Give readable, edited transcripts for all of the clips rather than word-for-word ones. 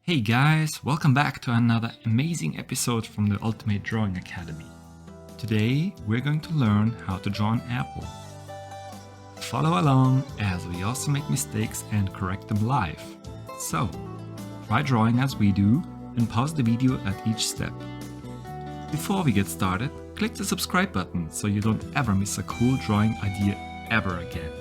Hey guys, welcome back to another amazing episode from the Ultimate Drawing Academy. Today we're going to learn how to draw an apple. Follow along as we also make mistakes and correct them live. So, try drawing as we do and pause the video at each step. Before we get started, click the subscribe button so you don't ever miss a cool drawing idea ever again.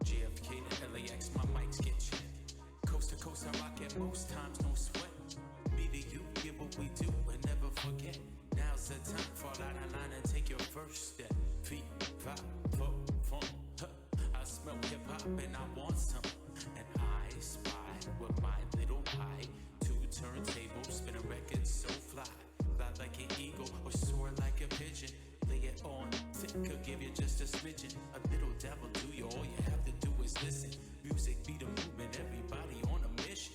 JFK to LAX, my mics get checked. Coast to coast, I rock it most times, no sweat. Me to you, get what we do and never forget. Now's the time, fall out of line and take your first step. Feet, five, four, four, huh. I smell hip hop and I want some. And I spy with my little pie. Two turntables, spin a record so fly. Fly like an eagle or soar like a pigeon. Lay it on thick, could give you just a smidgen. A little devil do you, all you have to do is listen. Music be the movement, everybody on a mission.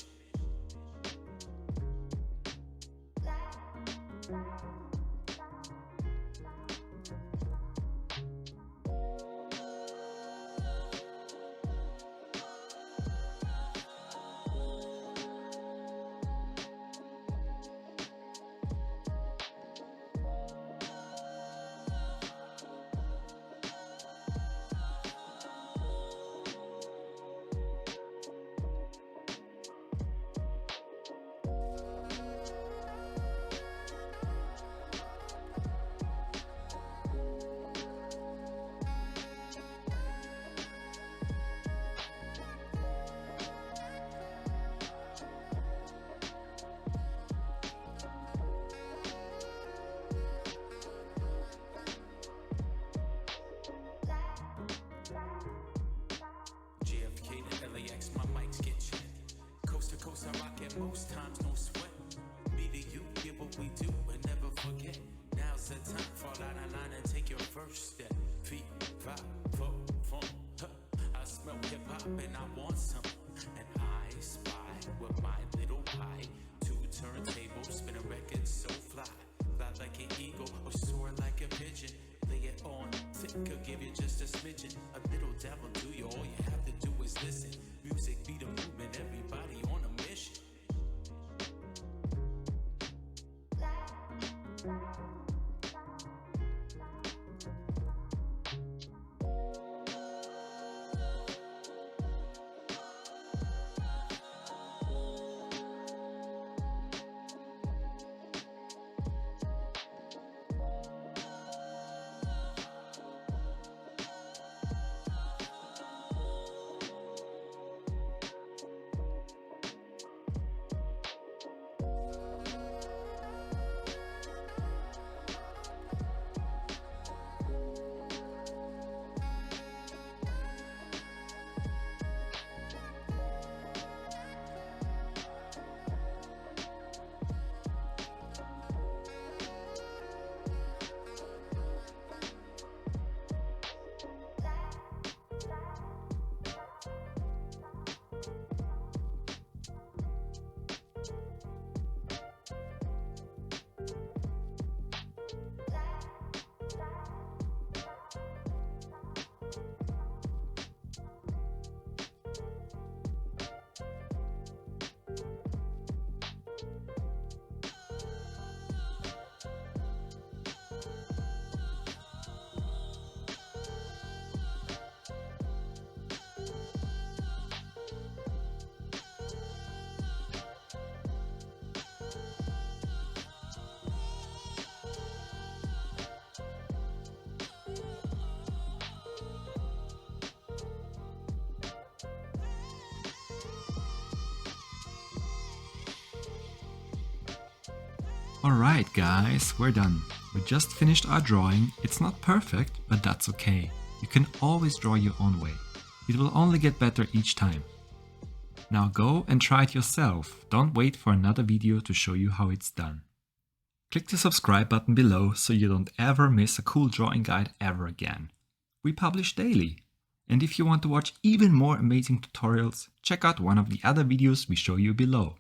JFK to LAX, my mics get checked. Coast to coast, I rock it most times, no sweat. Me to you, get what we do and never forget. Now's the time, fall out of line and take your first step. Feet, five, four, four, huh. I smell hip hop and I want some. And I spy with my little pie. Two turntables, spin a record so fly. Fly like an eagle or soar like a pigeon. Lay it Could give you just a smidgen, a little dabble to you. All you have to do is listen. Music be the movement, everybody on a mission. Alright guys, we're done. We just finished our drawing. It's not perfect, but that's okay. You can always draw your own way. It will only get better each time. Now go and try it yourself. Don't wait for another video to show you how it's done. Click the subscribe button below so you don't ever miss a cool drawing guide ever again. We publish daily. And if you want to watch even more amazing tutorials, check out one of the other videos we show you below.